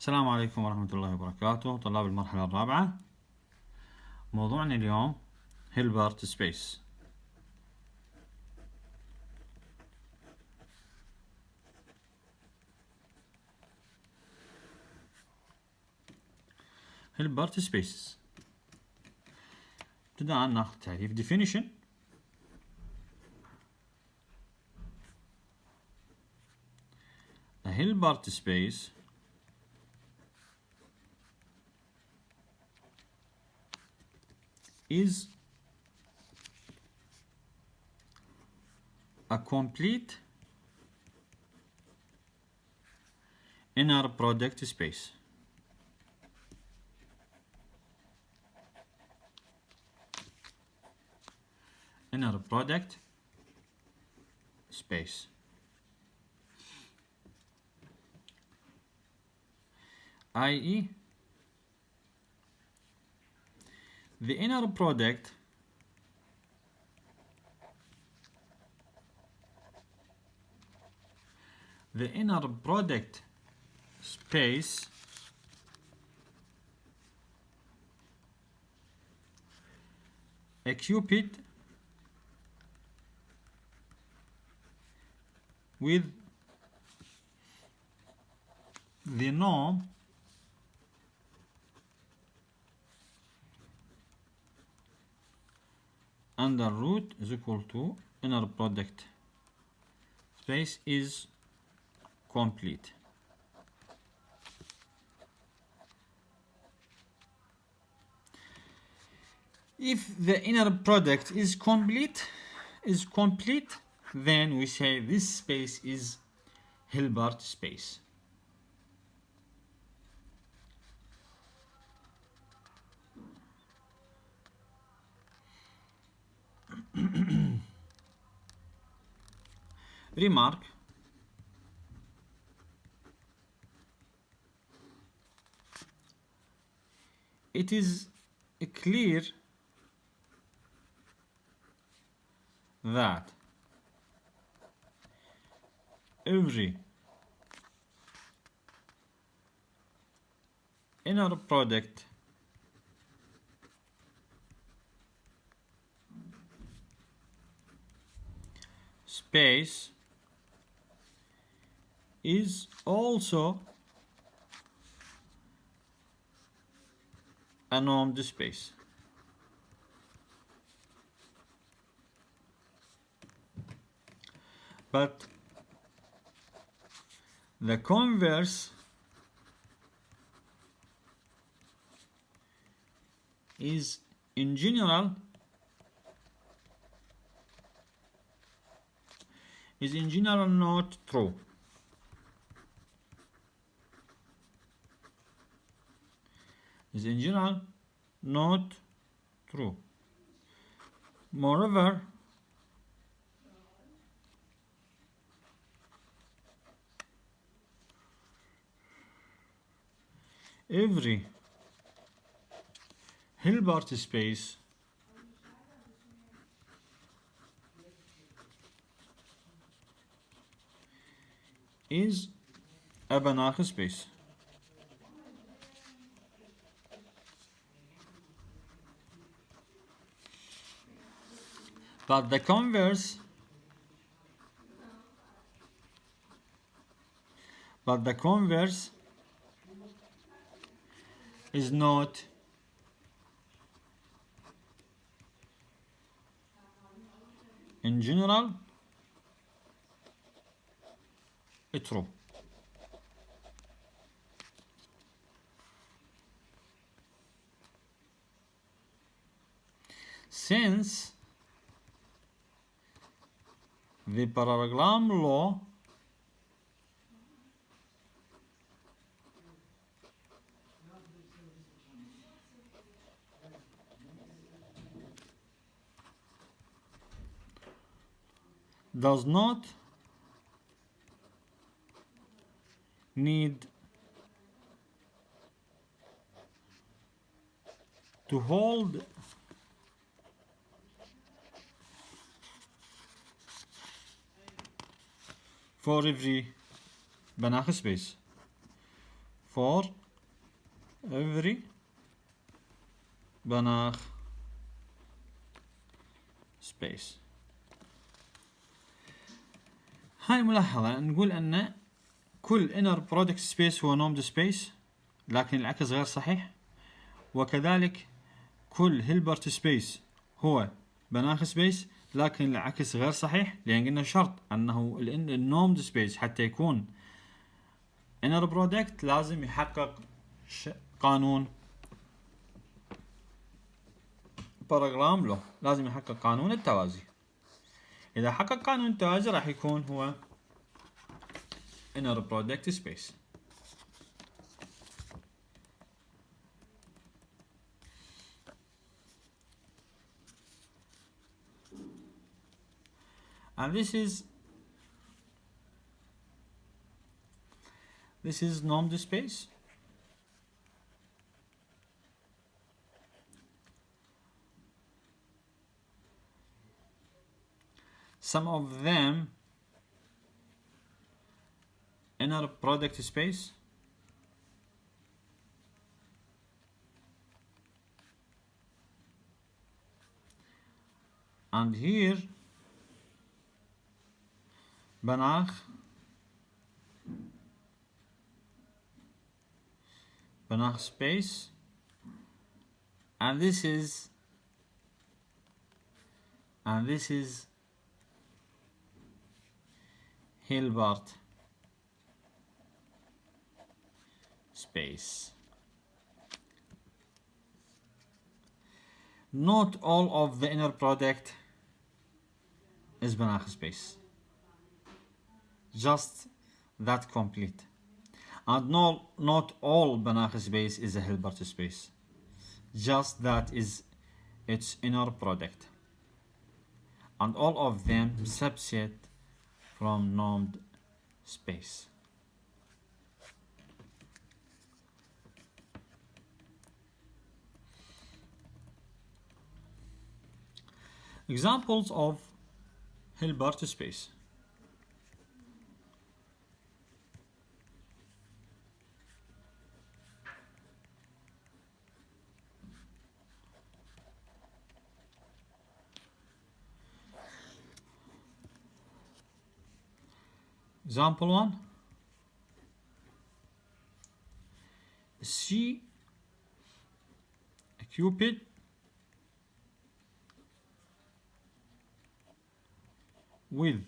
السلام عليكم ورحمة الله وبركاته طلاب المرحلة الرابعة. موضوعنا اليوم هيلبرت سبيس. هيلبرت سبيس ابتداء ناخذ تعريف definition. A Hilbert space is a complete inner product space. Inner product space. i.e. the inner product space occupied with the norm under root is equal to inner product space is complete. If the inner product is complete, then we say this space is Hilbert space. Remark: it is clear that every inner product space is also a normed space. But the converse is in general not true. Is in general not true. Moreover, every Hilbert space is a Banach space. But the converse is not in general true. Since the parallelogram law does not need to hold for every Banach space. for every بناخ space. هاي ملاحظة، نقول أن كل inner product space هو normed space، لكن العكس غير صحيح. وكذلك كل هيلبرت سبيس هو بناخ سبيس، لكن العكس غير صحيح، لأن قلنا شرط أنه النورمد سبيس حتى يكون inner product لازم يحقق قانون باراجرام له، لازم يحقق قانون التوازي. إذا حقق قانون التوازي راح يكون هو inner product space. And this is normed space. Some of them inner product space, and here بناخ space, and this is Hilbert space. Not all of the inner product is بناخ space, just that complete. And not all بناخ space is a Hilbert space, just that is its inner product. And all of them subset from normed space. Examples of Hilbert space. Example 1. See a cupid with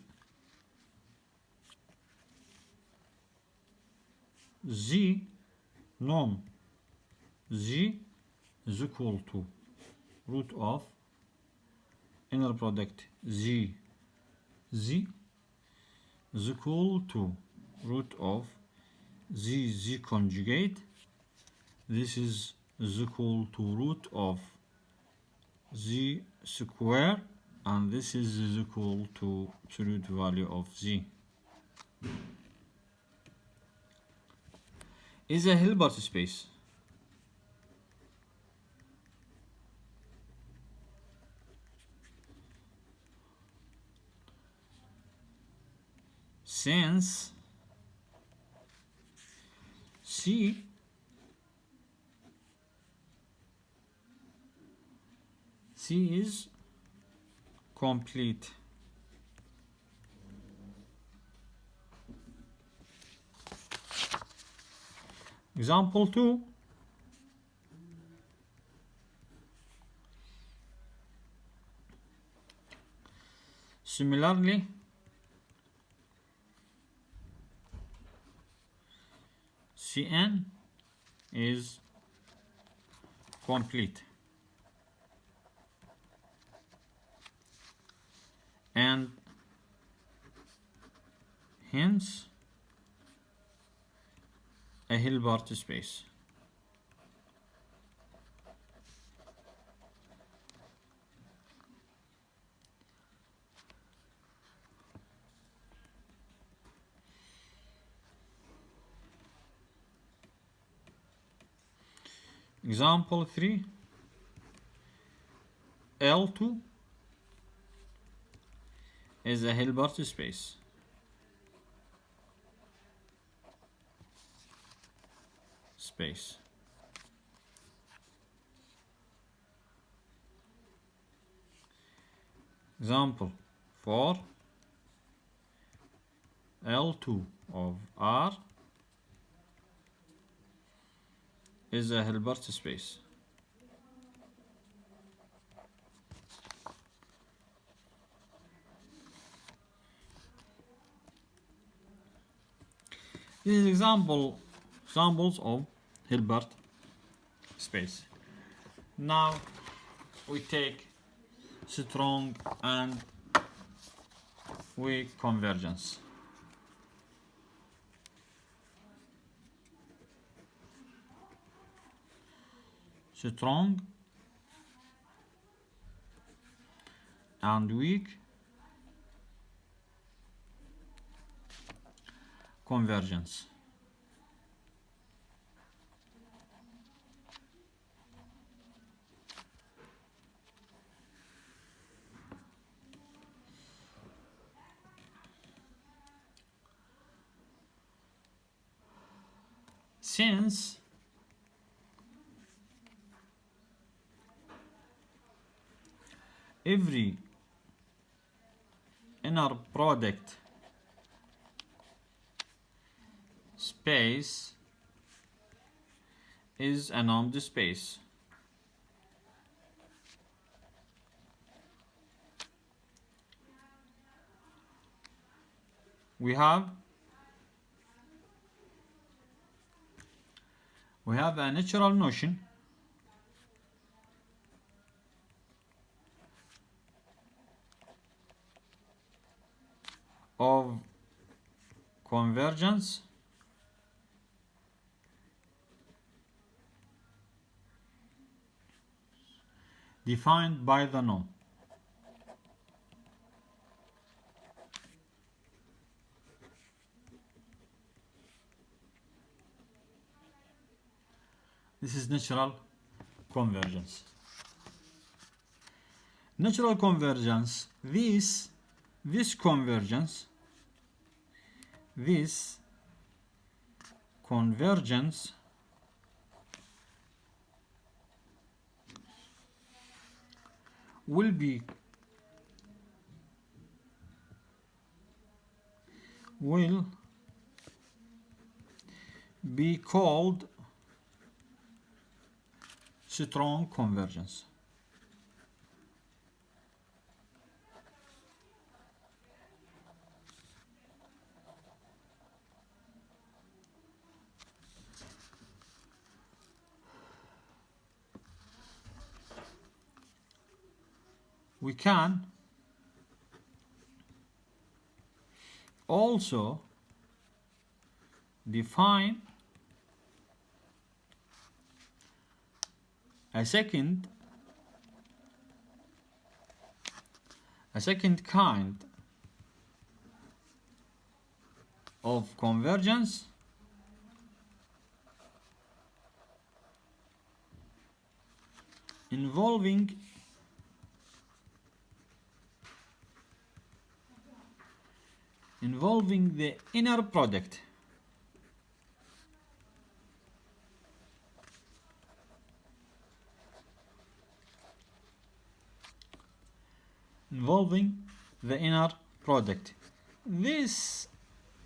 z norm z is equal to root of inner product z is equal to root of z conjugate. This is equal to root of z square, and this is equal to absolute value of z. Is a Hilbert space. Since C is complete. Example 2. Similarly, Cn is complete, and hence a Hilbert space. Example 3. L2 is a Hilbert space. space. Example 4, L2 of R is a Hilbert space. This is examples of Hilbert space. Now we take strong and weak convergence. Strong and weak convergence. Since every inner product space is a normed space, we have a natural notion of convergence defined by the norm. This is natural convergence. Natural convergence, this convergence will be called strong convergence. We can also define a second kind of convergence involving the inner product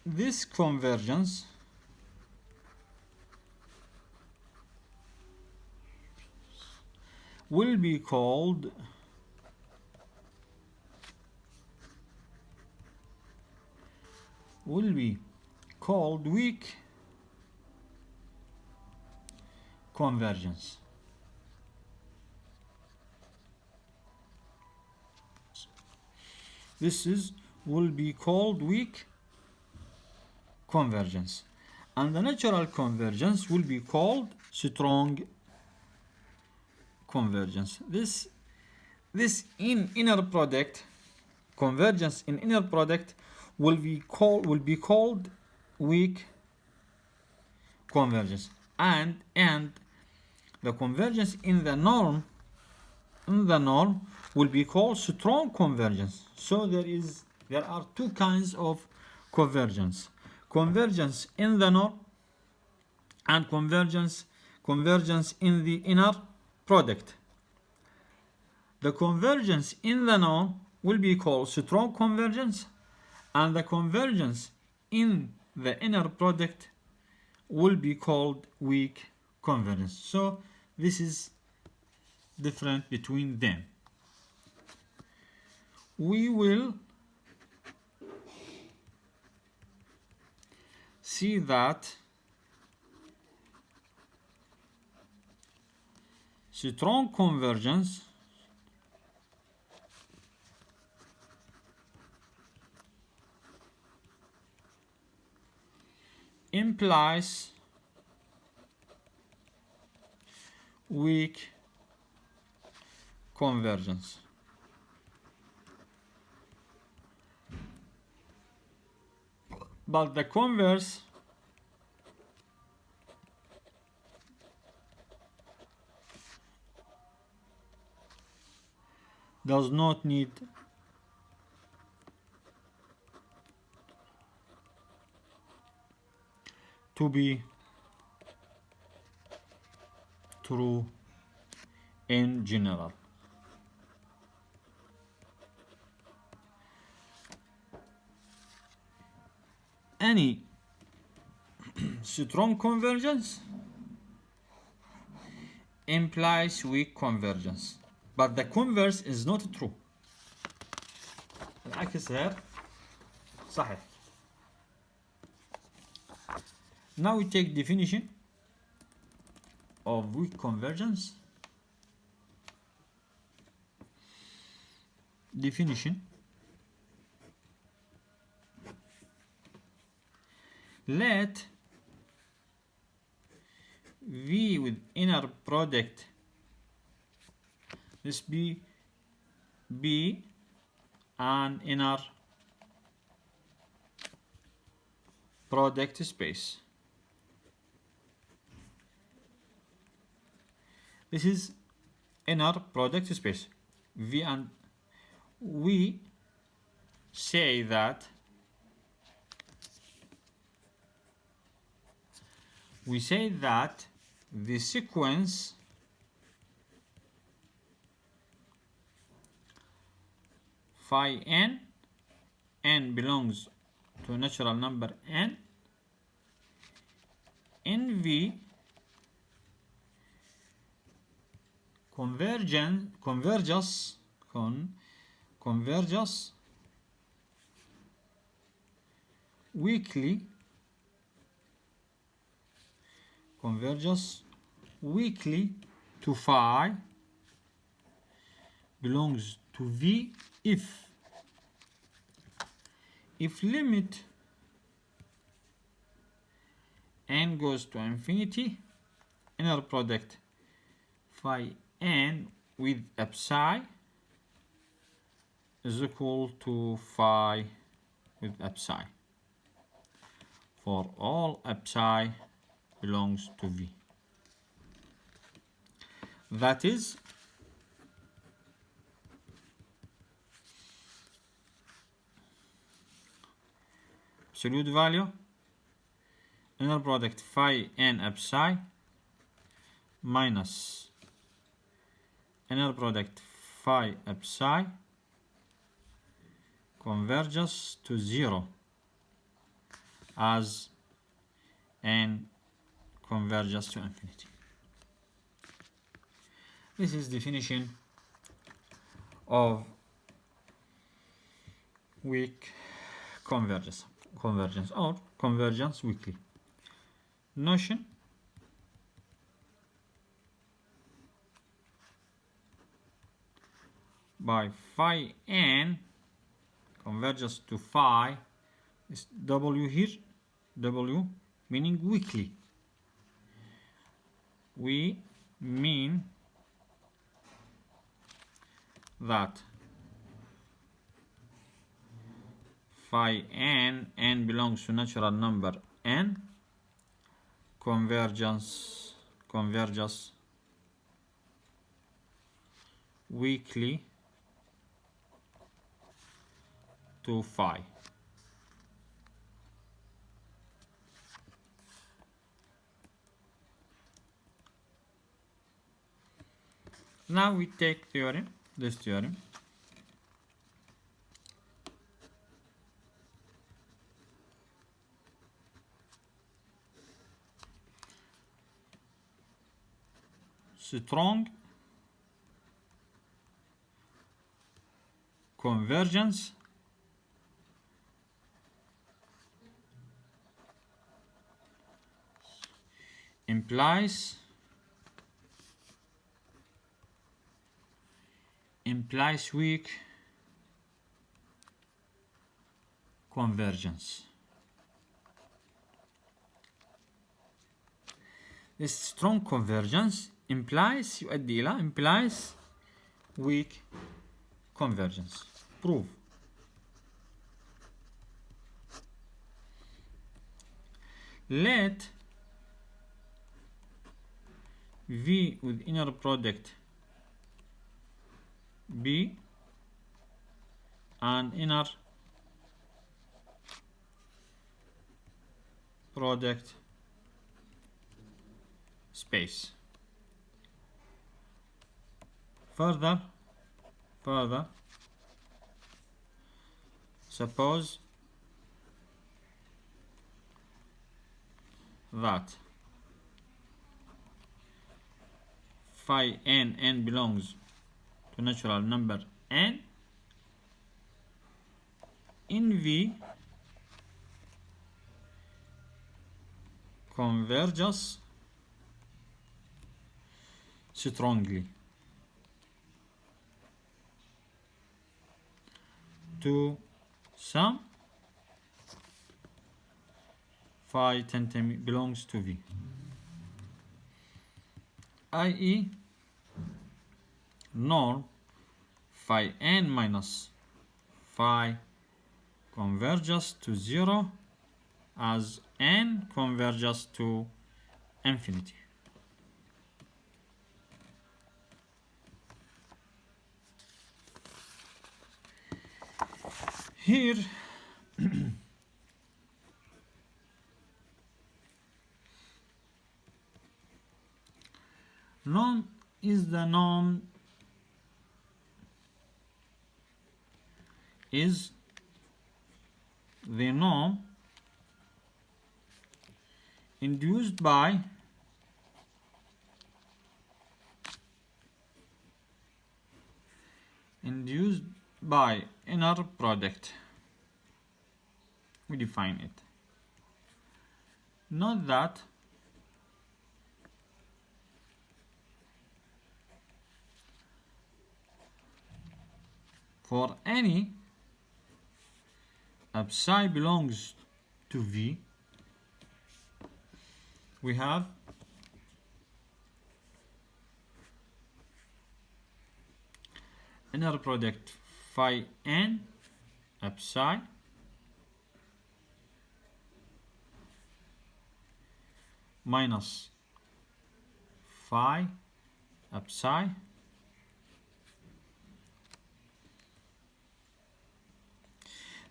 This convergence will be called weak convergence. Will be called weak convergence, and the natural convergence will be called strong convergence. This in inner product convergence in inner product will be called weak convergence, and the convergence in the norm will be called strong convergence. So there are two kinds of convergence: convergence in the norm and convergence in the inner product. The convergence in the norm will be called strong convergence, and the convergence in the inner product will be called weak convergence. So this is different between them. We will see that strong convergence implies weak convergence. But the converse does not need to be true in general. Any strong convergence implies weak convergence, but the converse is not true. العكس غير صحيح. Now we take definition of weak convergence. Definition: let V with inner product, this be an inner product space. This is inner product space V, and we say that the sequence phi n belongs to natural number n, in V converges weakly to phi belongs to V if limit n goes to infinity, inner product phi n with a psi is equal to phi with a psi for all psi belongs to V. That is, absolute value inner product phi n psi minus inner product phi psi converges to 0 as n converges to infinity. This is definition of weak convergence or convergence weakly. Notion: by phi n converges to phi, is W here, W meaning weakly. We mean that phi n belongs to natural number n, converges weakly to phi. Now we take this theorem. Strong convergence implies weak convergence. This strong convergence implies weak convergence. Prove. Let V with inner product be an inner product space. Further, suppose that phi n belongs to natural number n in V converges strongly to some phi 10 belongs to V, i.e. norm phi n minus phi converges to 0 as n converges to infinity. Here norm is the norm induced by inner product. We define it. Note that for any psi belongs to V, we have inner product phi n psi minus phi psi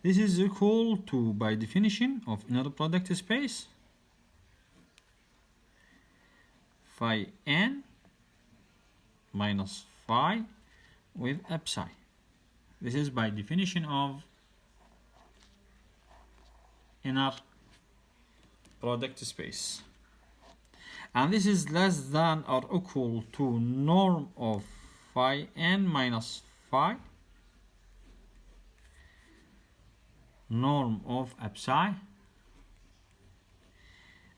this is equal to, by definition of inner product space, phi n minus phi with psi. This is by definition of inner product space, and this is less than or equal to norm of phi n minus phi norm of psi.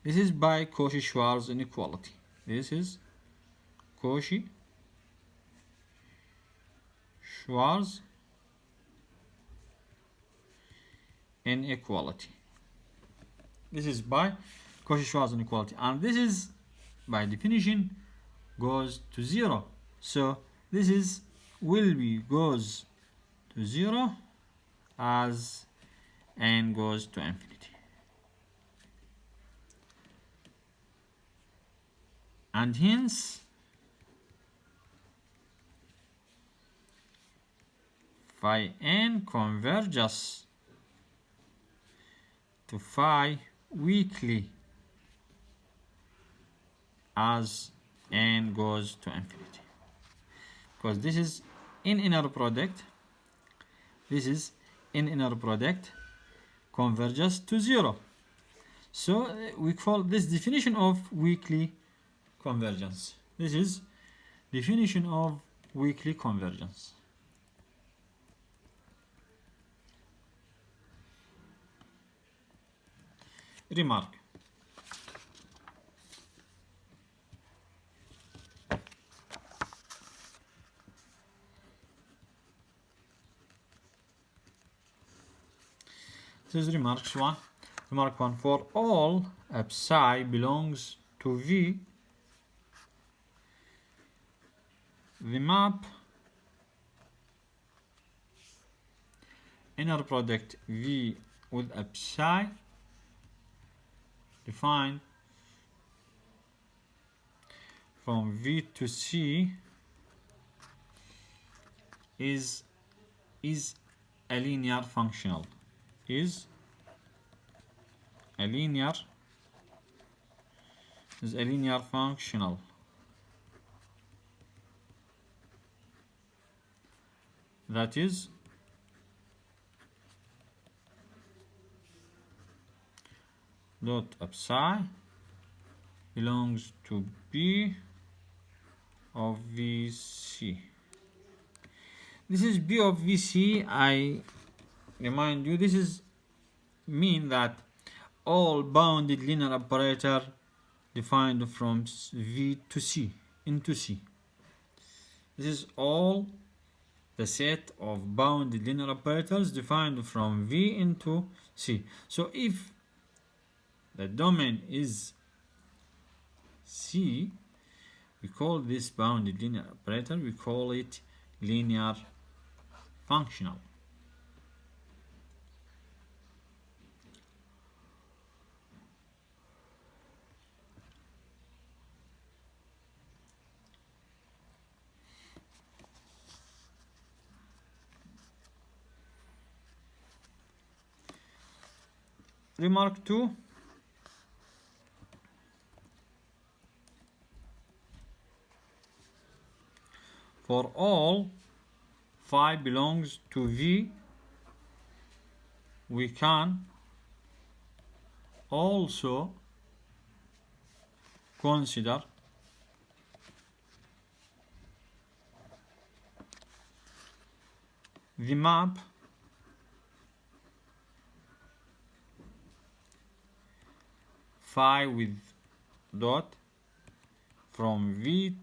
This is by Cauchy-Schwarz inequality. This is Cauchy-Schwarz inequality. This is by Cauchy-Schwarz inequality, and this is by definition goes to 0. So this is goes to 0 as n goes to infinity, and hence phi n converges to phi weakly as n goes to infinity. because this is in inner product, this is in inner product converges to 0. So we call this definition of weakly convergence. This is definition of weakly convergence. Remark. This is remarks 1. Remark 1. For all psi belongs to V, the map inner product V with psi defined from V to C is a linear functional. Is a linear functional. That is dot psi belongs to B of VC. This is B of VC. I remind you, this is mean that all bounded linear operator defined from V to C into C. This is all the set of bounded linear operators defined from V into C. So if the domain is C, we call this bounded linear operator, we call it linear functional. Remark 2. For all phi belongs to V, we can also consider the map phi with dot from V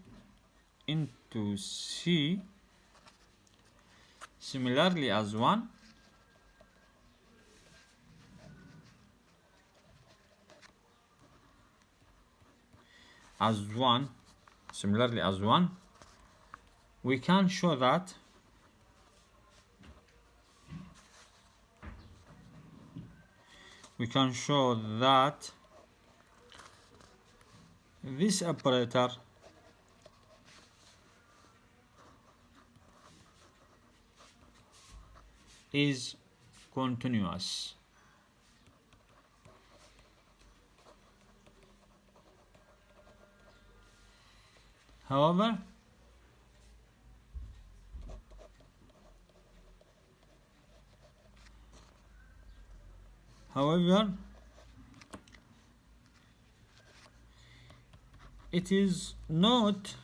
into C similarly as 1 similarly as 1, we can show that this operator is continuous. However, it is not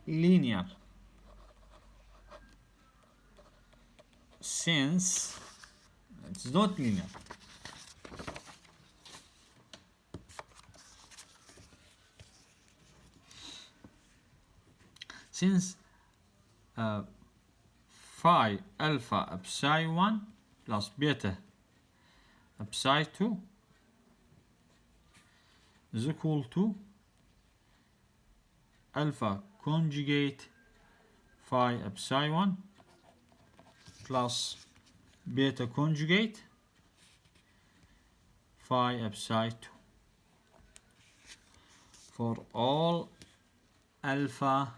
linear, since it's not linear. Since phi alpha psi 1 plus beta psi 2 is equal to alpha conjugate phi psi 1 plus beta conjugate phi psi 2 for all alpha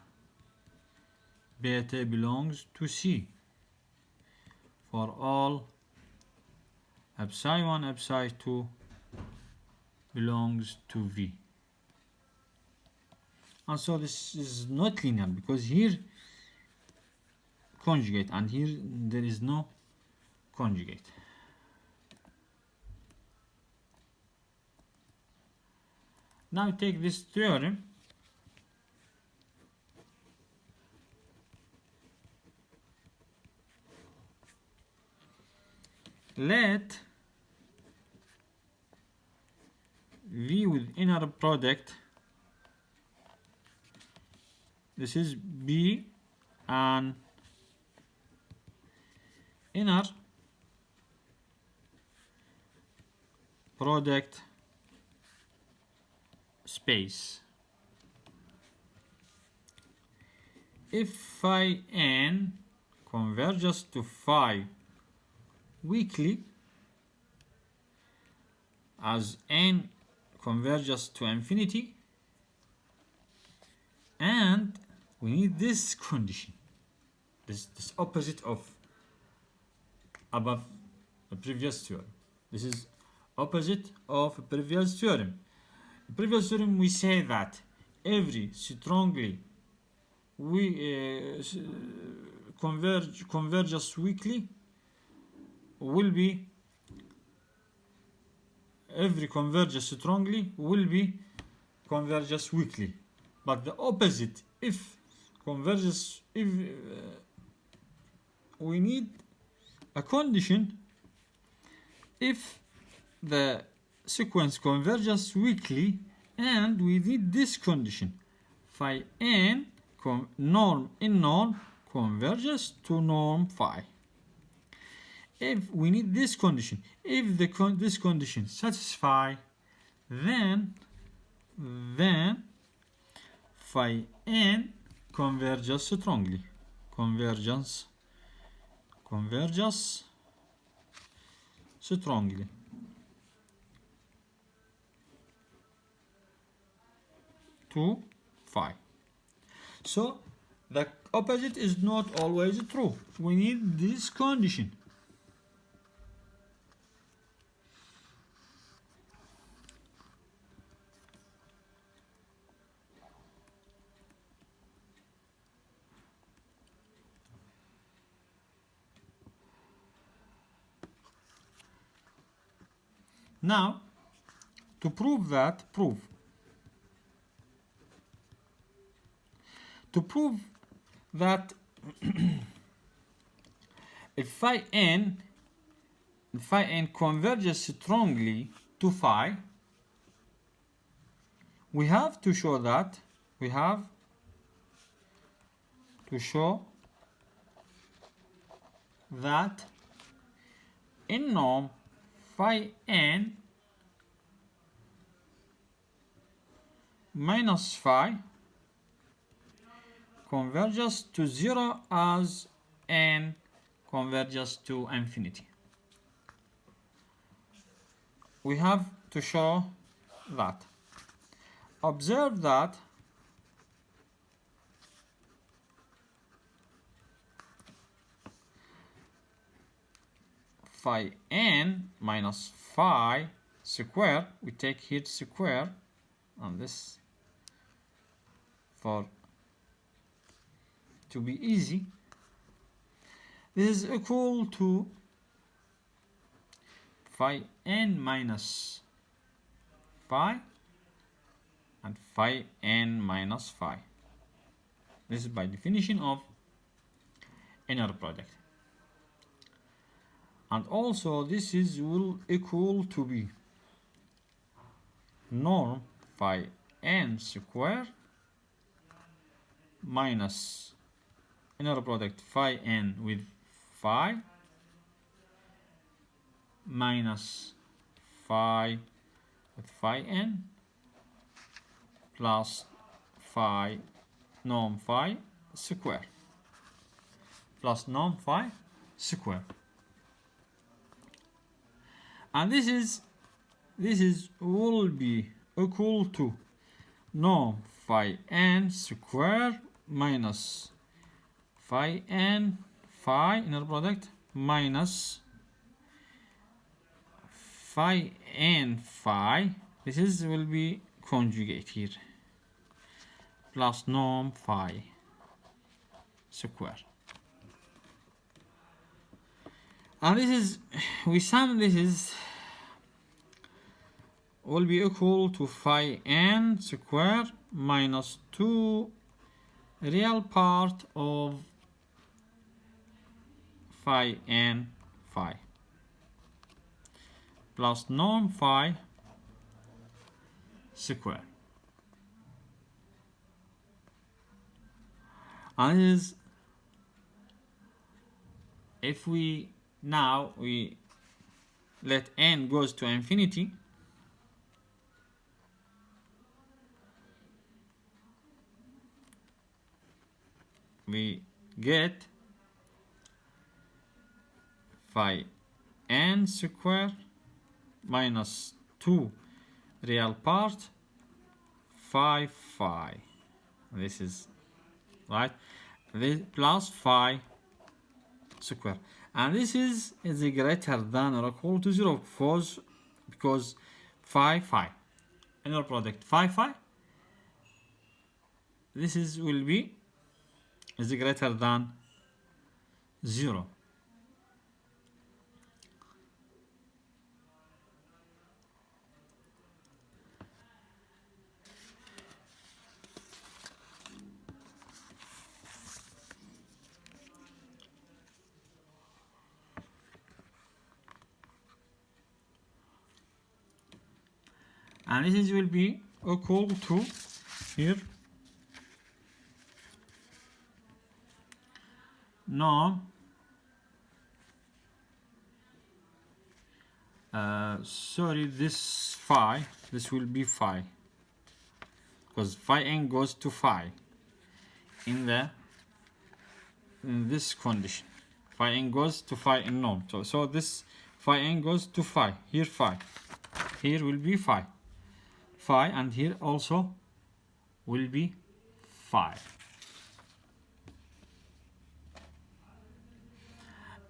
beta belongs to C, for all psi 1 psi 2 belongs to V. and so this is not linear because here conjugate and here there is no conjugate. Now take this theorem let V with inner product, this is B and inner product space. If phi n converges to phi weakly as n converges to infinity, and we need this condition, this opposite of above the previous theorem. This is opposite of previous theorem. In previous theorem we say that every strongly converges weakly will be, every converges strongly will be converges weakly, but the opposite, if converges, if we need a condition if the sequence converges weakly, and we need this condition phi n norm in norm converges to norm phi. If we need this condition, if this condition satisfy, then phi n converges strongly, converges strongly. To phi. So the opposite is not always true. We need this condition. Now, to prove that, if phi n converges strongly to phi, we have to show that, in norm phi n minus phi converges to 0 as n converges to infinity. We have to show that. Observe that phi n minus phi square, we take here square on this for to be easy, this is equal to phi n minus phi and phi n minus phi. This is by definition of inner product. And also this is will equal to be norm phi n square minus inner product phi n with phi minus phi with phi n plus phi norm phi square plus norm phi square. And this is will be equal to norm phi n square minus phi n phi inner product minus phi n phi. This is will be conjugate here. plus norm phi square. And this is, we sum this is will be equal to phi n square minus 2 real part of phi n phi plus norm phi square. And this is, if we now we let n goes to infinity, we get phi n square minus 2 real part phi phi. This is right, this plus phi square, and this is greater than or equal to 0 because phi phi inner product phi phi, this is will be is greater than 0. And this is will be equal to here norm sorry, this phi, this will be phi because phi n goes to phi in this condition. Phi n goes to phi in norm, so this phi n goes to phi, here phi, here will be phi and here also will be phi.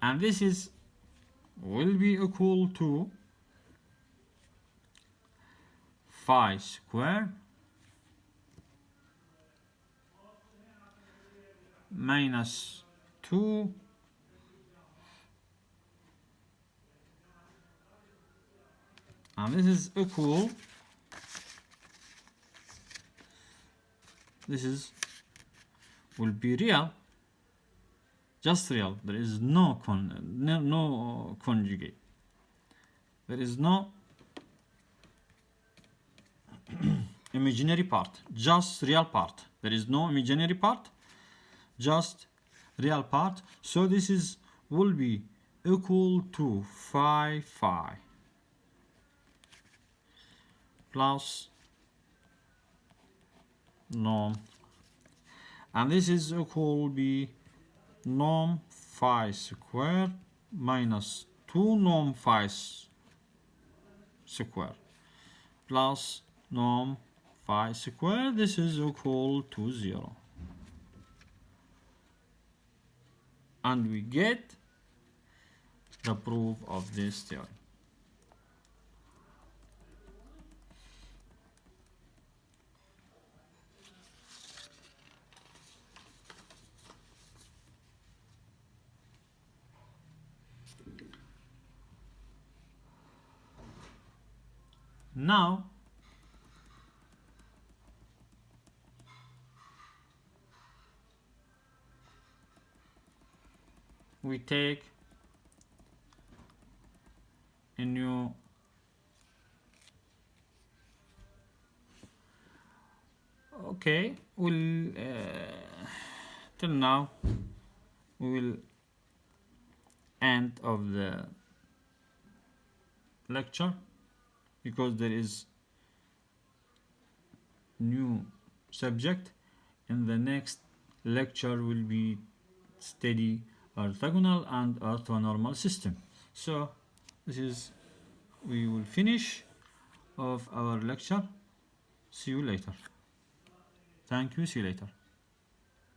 And this is will be equal to phi square minus 2 and this is equal, this is will be real, just real, there is no conjugate, there is no imaginary part, just real part, there is no imaginary part, just real part. So this is will be equal to phi phi plus norm, and this is equal be norm phi square minus 2 norm phi square plus norm phi square. This is equal to 0, and we get the proof of this theorem. Now we take a new we'll till now we will end of the lecture because there is new subject. In the next lecture will be study orthogonal and orthonormal system. So this is, we will finish of our lecture. See you later. Thank you. See you later.